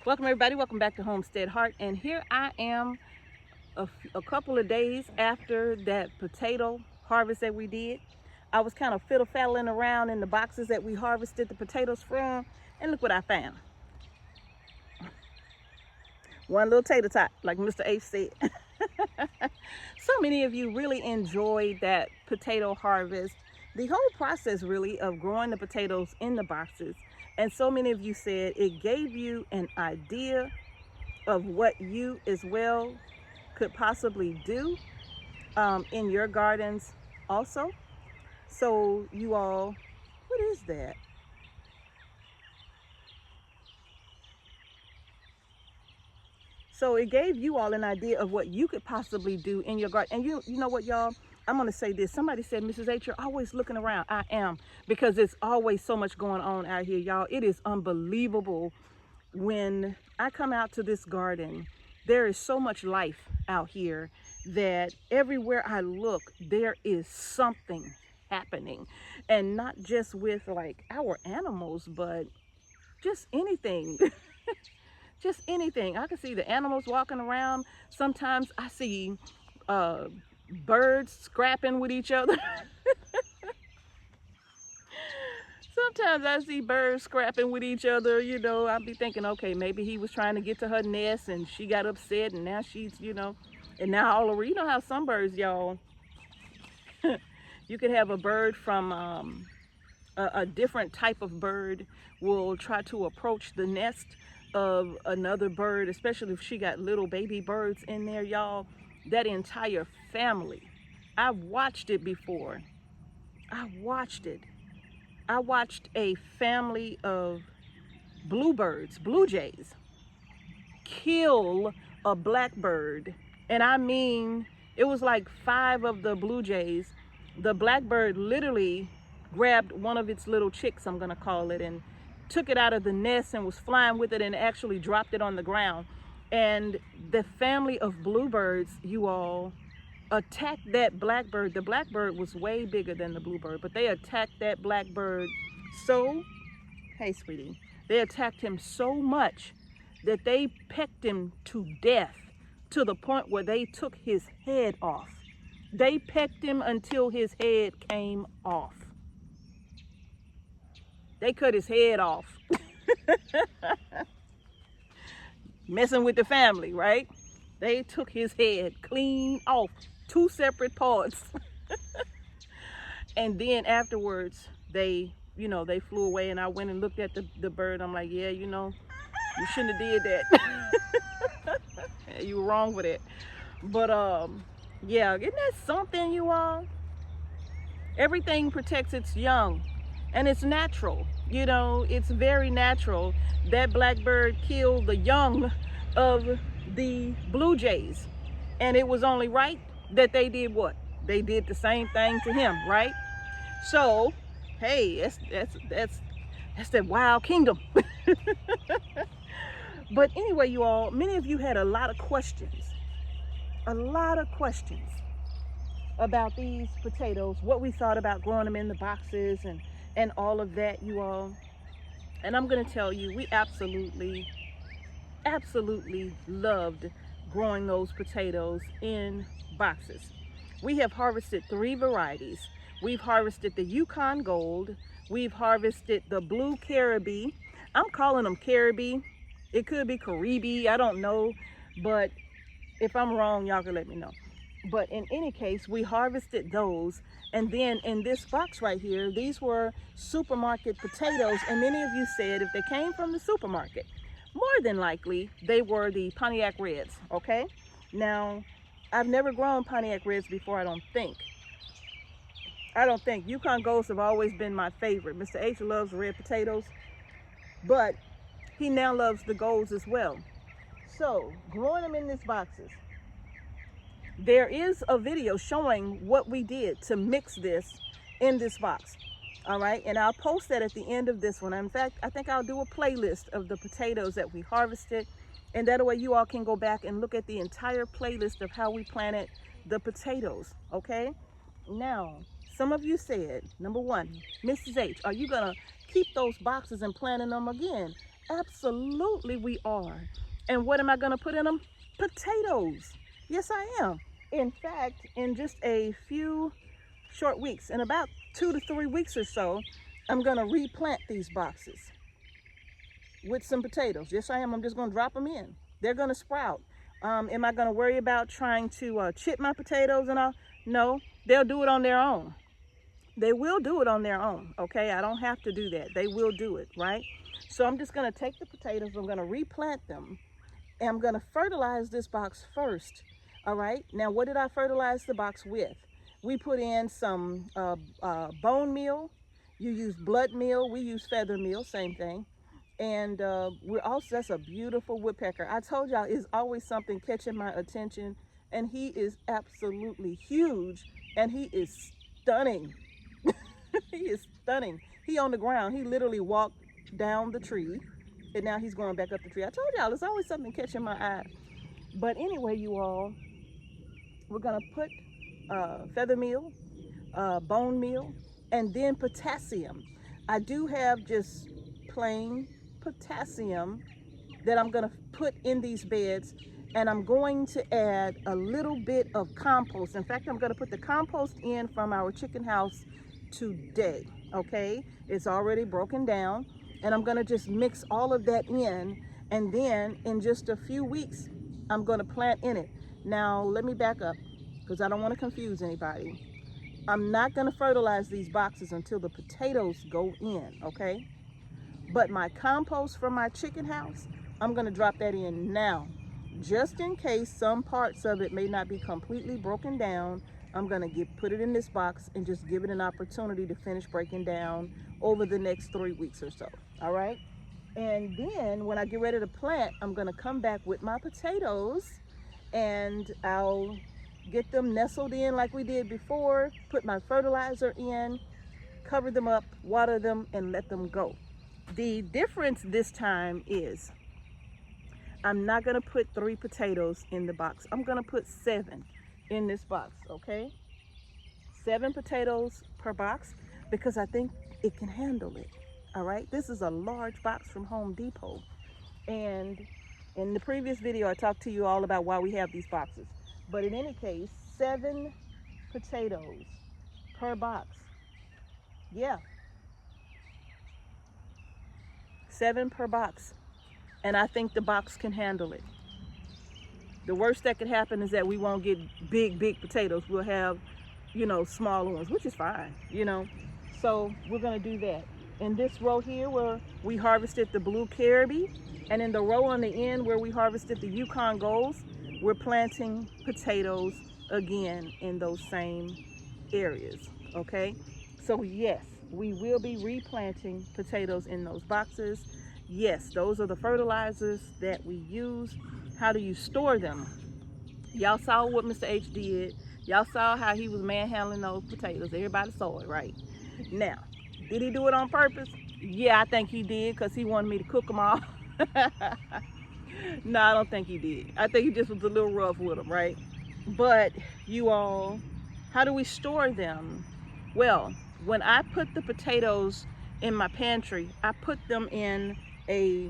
Welcome everybody, welcome back to Homestead Heart, and here I am a couple of days after that potato harvest that we did. I was kind of fiddle-faddling around in the boxes that we harvested the potatoes from, and look what I found. One little tater tot, like Mr. H said. So many of you really enjoyed that potato harvest, the whole process really of growing the potatoes in the boxes. And so many of you said it gave you an idea of what you as well could possibly do in your gardens also. So you all, what is that? So it gave you all an idea of what you could possibly do in your garden. And you know what, y'all? I'm going to say this. Somebody said, Mrs. H, you're always looking around. I am, because there's always so much going on out here, y'all. It is unbelievable. When I come out to this garden, there is so much life out here that everywhere I look, there is something happening. And not just with like our animals, but just anything. Just anything. I can see the animals walking around. Sometimes I see birds scrapping with each other. Sometimes I see birds scrapping with each other, you know. I'll be thinking, okay, maybe he was trying to get to her nest and she got upset and now she's, you know, and now all over. You know how some birds, y'all, you could have a bird from a different type of bird will try to approach the nest of another bird, especially if she got little baby birds in there, y'all. That entire family. I've watched it before. I watched it. I watched a family of bluebirds, blue jays, kill a blackbird. And I mean, it was like 5 of the blue jays. The blackbird literally grabbed one of its little chicks, I'm gonna call it, and took it out of the nest and was flying with it and actually dropped it on the ground. And the family of bluebirds, you all, attacked that blackbird. The blackbird was way bigger than the bluebird, but they attacked that blackbird so, hey sweetie, they attacked him so much that they pecked him to death, to the point where they took his head off. They pecked him until his head came off. They cut his head off. Messing with the family, right? They took his head clean off, 2 separate parts. And then afterwards, they, you know, they flew away, and I went and looked at the bird. I'm like, yeah, you know, you shouldn't have did that. Yeah, you were wrong for that. But yeah, isn't that something, you all? Everything protects its young, and it's natural. You know, it's very natural. That blackbird killed the young of the blue jays, and it was only right that they did what? They did the same thing to him, right? So, hey, that's that wild kingdom. But anyway, you all, many of you had a lot of questions about these potatoes, what we thought about growing them in the boxes and all of that, you all. And I'm going to tell you, we absolutely loved growing those potatoes in boxes. We have harvested 3 varieties. We've harvested the Yukon Gold. We've harvested the Blue Caribe. I'm calling them Caribe. It could be Caribe, I don't know. But if I'm wrong, y'all can let me know. But in any case, we harvested those. And then in this box right here, these were supermarket potatoes. And many of you said if they came from the supermarket, more than likely they were the Pontiac Reds, okay? Now, I've never grown Pontiac Reds before, I don't think. Yukon Golds have always been my favorite. Mr. H loves red potatoes, but he now loves the golds as well. So, growing them in these boxes, there is a video showing what we did to mix this in this box. All right, and I'll post that at the end of this one. In fact, I think I'll do a playlist of the potatoes that we harvested, and that way you all can go back and look at the entire playlist of how we planted the potatoes, okay? Now, some of you said, number one, Mrs. H, are you gonna keep those boxes and planting them again? Absolutely we are. And what am I going to put in them? Potatoes. Yes, I am. In fact, in just a few short weeks, in about 2 to 3 weeks or so, I'm going to replant these boxes with some potatoes. Yes, I am. I'm just going to drop them in. They're going to sprout. Am I going to worry about trying to chip my potatoes and all? No, they'll do it on their own. They will do it on their own, okay? I don't have to do that. They will do it, right? So I'm just going to take the potatoes, I'm going to replant them, and I'm going to fertilize this box first, all right? Now, what did I fertilize the box with? We put in some bone meal. You use blood meal. We use feather meal, same thing. And we're also, that's a beautiful woodpecker. I told y'all, it's always something catching my attention, and he is absolutely huge, and he is stunning. He is stunning. He on the ground. He literally walked down the tree, and now he's going back up the tree. I told y'all, there's always something catching my eye. But anyway, you all, we're gonna put feather meal, bone meal, and then potassium. I do have just plain potassium that I'm gonna put in these beds, and I'm going to add a little bit of compost. In fact, I'm gonna put the compost in from our chicken house today, okay? It's already broken down, and I'm gonna just mix all of that in, and then in just a few weeks, I'm gonna plant in it. Now, let me back up, because I don't wanna confuse anybody. I'm not gonna fertilize these boxes until the potatoes go in, okay? But my compost from my chicken house, I'm gonna drop that in now. Just in case some parts of it may not be completely broken down, I'm gonna put it in this box and just give it an opportunity to finish breaking down over the next 3 weeks or so, all right? And then when I get ready to plant, I'm gonna come back with my potatoes, and I'll get them nestled in like we did before, put my fertilizer in, cover them up, water them, and let them go. The difference this time is I'm not gonna put 3 potatoes in the box. I'm gonna put 7 in this box, okay? 7 potatoes per box, because I think it can handle it, all right? This is a large box from Home Depot. And in the previous video, I talked to you all about why we have these boxes. But in any case, 7 potatoes per box. Yeah. 7 per box. And I think the box can handle it. The worst that could happen is that we won't get big potatoes. We'll have, you know, smaller ones, which is fine, you know. So we're gonna do that. In this row here where we harvested the blue Caribbean, and in the row on the end where we harvested the Yukon Golds, we're planting potatoes again in those same areas, okay? So yes, we will be replanting potatoes in those boxes. Yes, those are the fertilizers that we use. How do you store them? Y'all saw what Mr. H did. Y'all saw how he was manhandling those potatoes. Everybody saw it, right? Now, did he do it on purpose? Yeah, I think he did, because he wanted me to cook them all. No, I don't think he did. I think he just was a little rough with them, right? But you all, how do we store them? Well, when I put the potatoes in my pantry, I put them in a,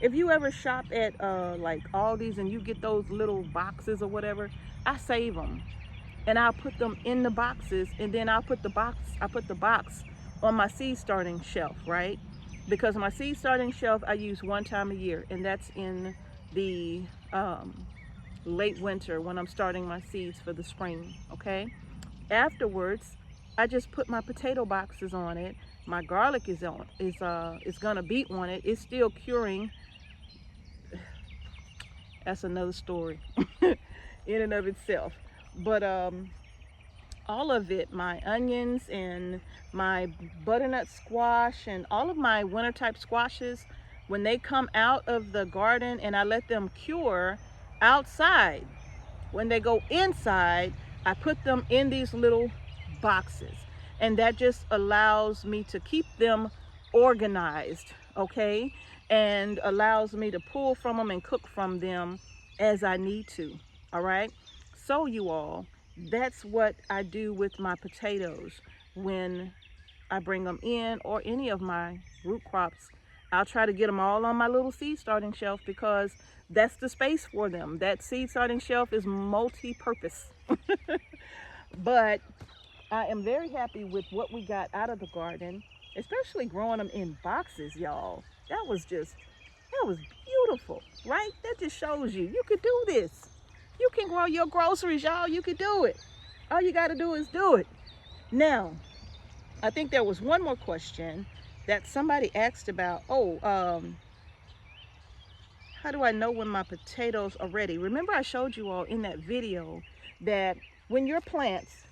if you ever shop at like Aldi's and you get those little boxes or whatever, I save them and I'll put them in the boxes, and then I put the box on my seed starting shelf, right? Because my seed starting shelf I use 1 time a year, and that's in the late winter when I'm starting my seeds for the spring, okay? Afterwards, I just put my potato boxes on it. My garlic is gonna be on it. It's still curing. That's another story in and of itself. But all of it, my onions and my butternut squash and all of my winter type squashes, when they come out of the garden and I let them cure outside, when they go inside, I put them in these little boxes, and that just allows me to keep them organized, okay, and allows me to pull from them and cook from them as I need to. All right, so you all, that's what I do with my potatoes when I bring them in, or any of my root crops I'll try to get them all on my little seed starting shelf because that's the space for them. That seed starting shelf is multi-purpose. But I am very happy with what we got out of the garden, especially growing them in boxes, y'all. That was beautiful, right? That just shows you could do this. You can grow your groceries, y'all. You could do it. All you got to do is do it. Now, I think there was one more question that somebody asked about. How do I know when my potatoes are ready? Remember I showed you all in that video that when your plants,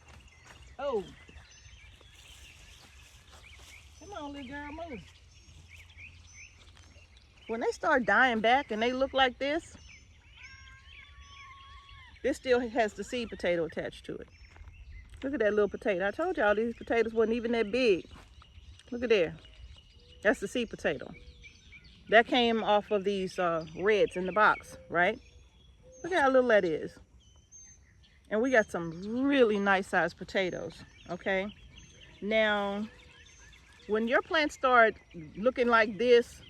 come on, little girl, move. When they start dying back and they look like this still has the seed potato attached to it. Look at that little potato. I told y'all these potatoes wasn't even that big. Look at there. That's the seed potato. That came off of these reds in the box, right? Look at how little that is. And we got some really nice sized potatoes, okay? Now, when your plants start looking like this,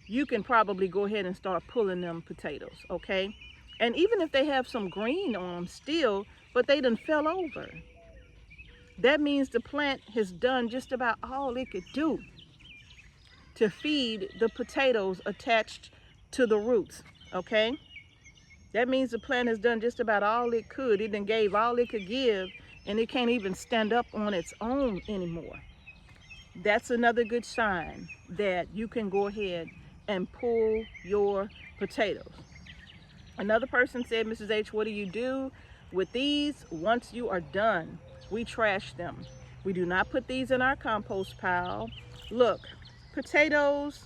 you can probably go ahead and start pulling them potatoes, okay? And even if they have some green on them still, but they done fell over, that means the plant has done just about all it could do to feed the potatoes attached to the roots, okay? That means the plant has done just about all it could. It done gave all it could give, and it can't even stand up on its own anymore. That's another good sign that you can go ahead and pull your potatoes. Another person said, Mrs. H, what do you do with these once you are done? We trash them. We do not put these in our compost pile. Look, potatoes,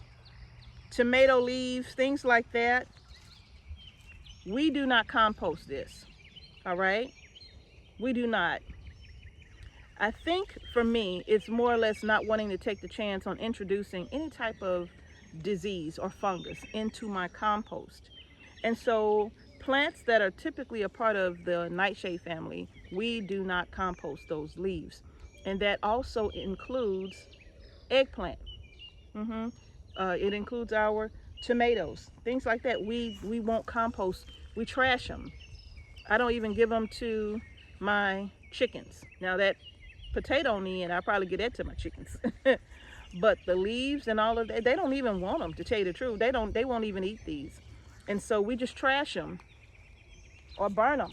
tomato leaves, things like that, we do not compost this, all right? We do not. I think for me, it's more or less not wanting to take the chance on introducing any type of disease or fungus into my compost. And so plants that are typically a part of the nightshade family, we do not compost those leaves. And that also includes eggplant. It includes our tomatoes, things like that. We won't compost. We trash them. I don't even give them to my chickens. Now that potato on the end, I'll probably get that to my chickens. But the leaves and all of that, they don't even want them, to tell you the truth. They won't even eat these. And so we just trash them or burn them,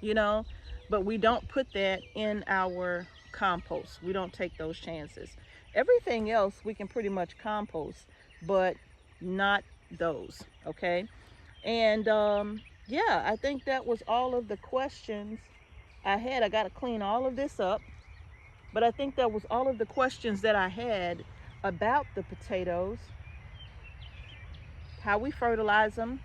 you know, but we don't put that in our compost. We don't take those chances. Everything else we can pretty much compost, but not those, okay? And yeah, I think that was all of the questions I had. I got to clean all of this up, but I think that was all of the questions that I had about the potatoes, how we fertilize them,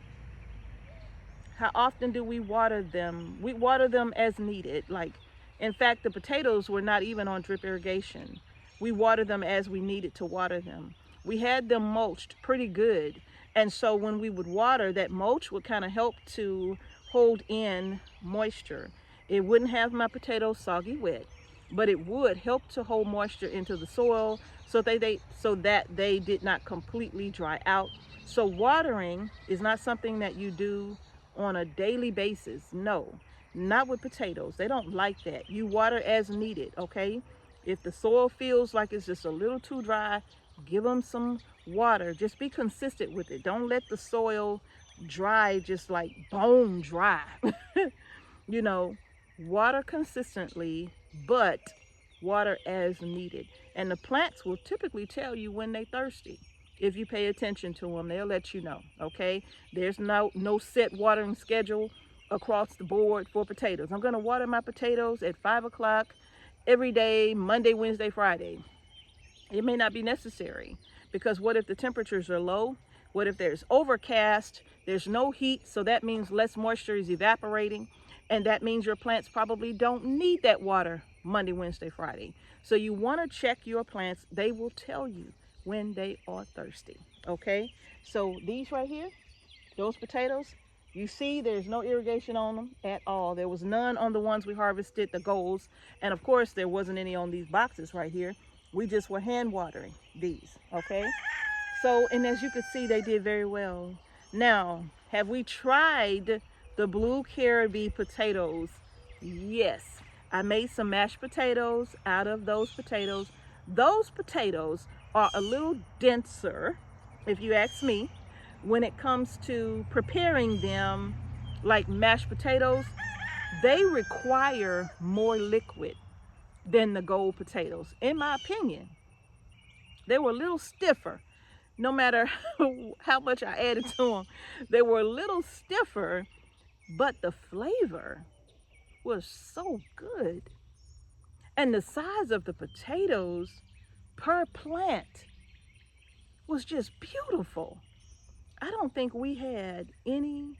how often do we water them. We water them as needed. Like, in fact, the potatoes were not even on drip irrigation. We water them as we needed to water them. We had them mulched pretty good. And so when we would water, that mulch would kind of help to hold in moisture. It wouldn't have my potatoes soggy wet, but it would help to hold moisture into the soil so that they did not completely dry out. So watering is not something that you do on a daily basis. No, not with potatoes. They don't like that. You water as needed, okay? If the soil feels like it's just a little too dry, give them some water. Just be consistent with it. Don't let the soil dry, just like bone dry. You know, water consistently, but water as needed. And the plants will typically tell you when they're thirsty. If you pay attention to them, they'll let you know, okay? There's no set watering schedule across the board for potatoes. I'm going to water my potatoes at 5 o'clock every day, Monday, Wednesday, Friday. It may not be necessary, because what if the temperatures are low? What if there's overcast, there's no heat, so that means less moisture is evaporating, and that means your plants probably don't need that water Monday, Wednesday, Friday. So you want to check your plants. They will tell you when they are thirsty, okay? So these right here, those potatoes, you see there's no irrigation on them at all. There was none on the ones we harvested, the golds, and of course there wasn't any on these boxes right here. We just were hand watering these, okay? So, and as you could see, they did very well. Now, have we tried the blue Caribbean potatoes? Yes. I made some mashed potatoes out of those potatoes. Those potatoes are a little denser, if you ask me, when it comes to preparing them like mashed potatoes. They require more liquid than the gold potatoes, in my opinion. They were a little stiffer. No matter how much I added to them, they were a little stiffer, but the flavor was so good. And the size of the potatoes per plant was just beautiful. I don't think we had any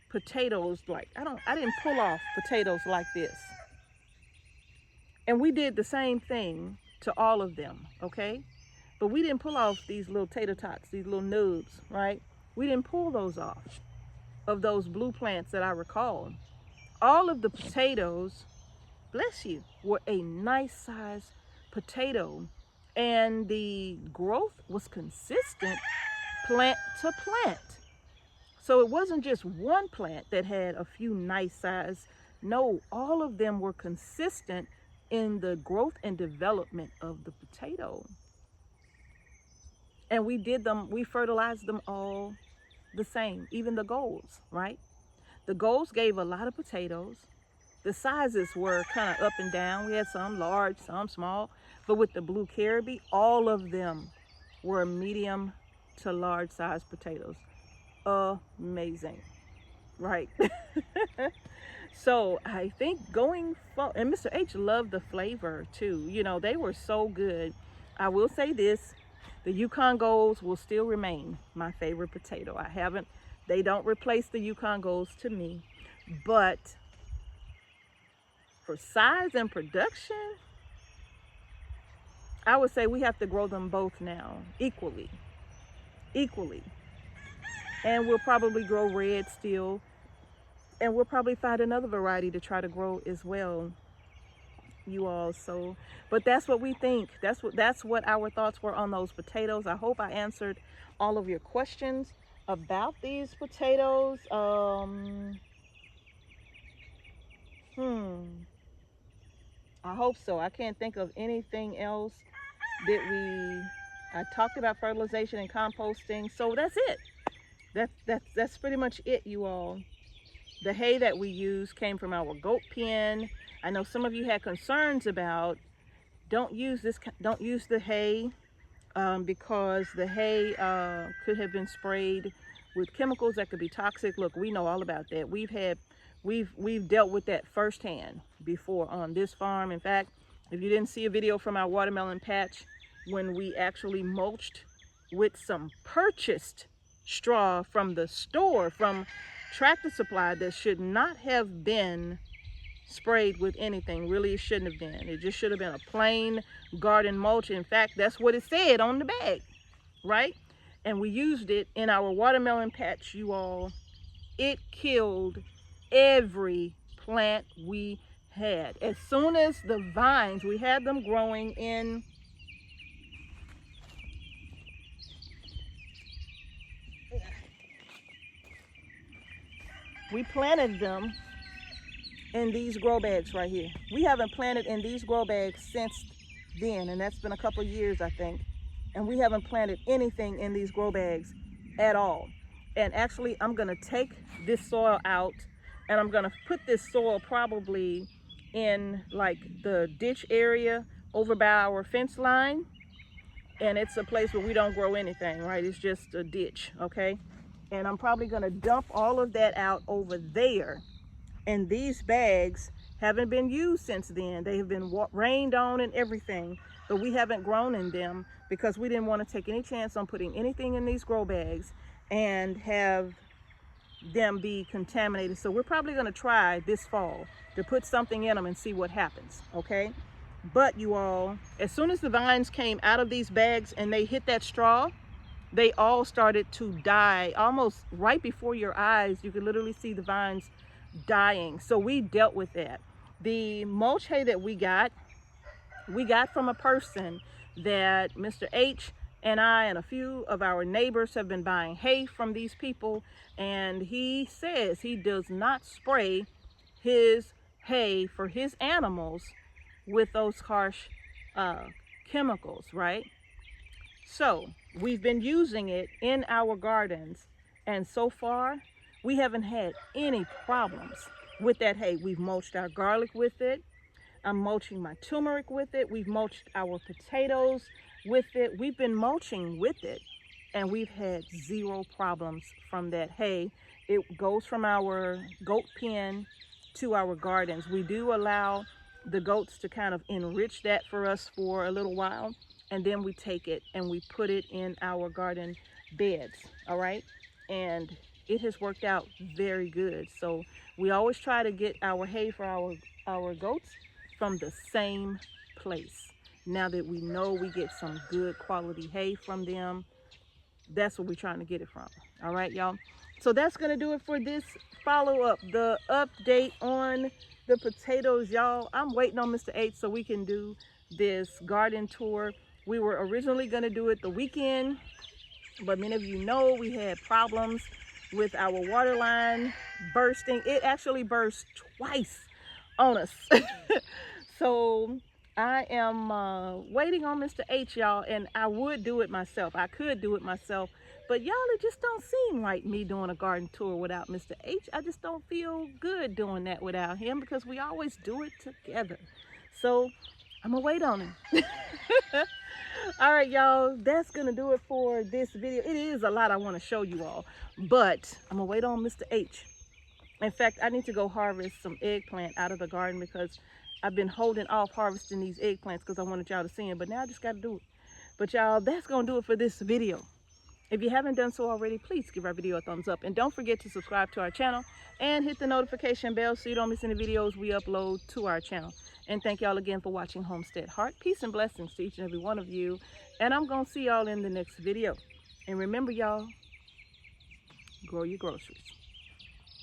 potatoes like, I didn't pull off potatoes like this. And we did the same thing to all of them, okay? But we didn't pull off these little tater tots, these little nubs, right? We didn't pull those off of those blue plants that I recall. All of the potatoes, bless you, were a nice size potato. And the growth was consistent plant to plant. So it wasn't just one plant that had a few nice size. No, all of them were consistent in the growth and development of the potato. And we fertilized them all the same, even the golds, right? The golds gave a lot of potatoes. The sizes were kind of up and down. We had some large, some small, but with the blue Caribbean, all of them were medium to large size potatoes. Amazing, right? So I think going forward, and Mr. H loved the flavor too. You know, they were so good. I will say this, the Yukon Golds will still remain my favorite potato. They don't replace the Yukon Golds to me, but for size and production, I would say we have to grow them both now, equally. And we'll probably grow red still, and we'll probably find another variety to try to grow as well, you all. So, but that's what we think. That's what our thoughts were on those potatoes. I hope I answered all of your questions about these potatoes. I hope so. I can't think of anything else I talked about fertilization and composting. So that's it. That's pretty much it, you all. The hay that we use came from our goat pen. I know some of you had concerns about don't use the hay because the hay could have been sprayed with chemicals that could be toxic. Look, we know all about that. We've dealt with that firsthand before on this farm. In fact, if you didn't see a video from our watermelon patch when we actually mulched with some purchased straw from the store, from Tractor Supply, that should not have been sprayed with anything. Really, it shouldn't have been. It just should have been a plain garden mulch. In fact, that's what it said on the bag, right? And we used it in our watermelon patch, you all. It killed every plant we had. As soon as the vines, we had them growing in we planted them in these grow bags right here. We haven't planted in these grow bags since then, and that's been a couple years, I think. And we haven't planted anything in these grow bags at all. And actually, I'm gonna take this soil out, and I'm gonna put this soil probably in like the ditch area over by our fence line. And it's a place where we don't grow anything, right? It's just a ditch, okay? And I'm probably gonna dump all of that out over there. And these bags haven't been used since then. They have been rained on and everything, but we haven't grown in them because we didn't want to take any chance on putting anything in these grow bags and have them be contaminated. So we're probably gonna try this fall to put something in them and see what happens, okay? But you all, as soon as the vines came out of these bags and they hit that straw, they all started to die almost right before your eyes. You could literally see the vines dying. So we dealt with that. The mulch hay that we got from a person that Mr. H and I and a few of our neighbors have been buying hay from these people, and he says he does not spray his hay for his animals with those harsh chemicals, right? So we've been using it in our gardens, and so far we haven't had any problems with that hay. We've mulched our garlic with it. I'm mulching my turmeric with it. We've mulched our potatoes with it. We've been mulching with it, and we've had zero problems from that hay. It goes from our goat pen to our gardens. We do allow the goats to kind of enrich that for us for a little while, and then we take it and we put it in our garden beds, all right? And it has worked out very good. So we always try to get our hay for our goats from the same place. Now that we know we get some good quality hay from them, that's where we're trying to get it from. All right, y'all. So that's gonna do it for this follow-up, the update on the potatoes, y'all. I'm waiting on Mr. H so we can do this garden tour. We were originally gonna do it the weekend, but many of you know we had problems with our water line bursting. It actually burst twice on us. So I am waiting on Mr. H, y'all, and I would do it myself. I could do it myself, but y'all, it just don't seem right me doing a garden tour without Mr. H. I just don't feel good doing that without him because we always do it together. So I'm gonna wait on him. All right, y'all, that's gonna do it for this video. It is a lot I want to show you all, but I'm gonna wait on Mr. H. In fact, I need to go harvest some eggplant out of the garden because I've been holding off harvesting these eggplants because I wanted y'all to see them, but now I just got to do it. But y'all, that's going to do it for this video. If you haven't done so already, please give our video a thumbs up. And don't forget to subscribe to our channel and hit the notification bell so you don't miss any videos we upload to our channel. And thank y'all again for watching Homestead Heart. Peace and blessings to each and every one of you. And I'm going to see y'all in the next video. And remember, y'all, grow your groceries.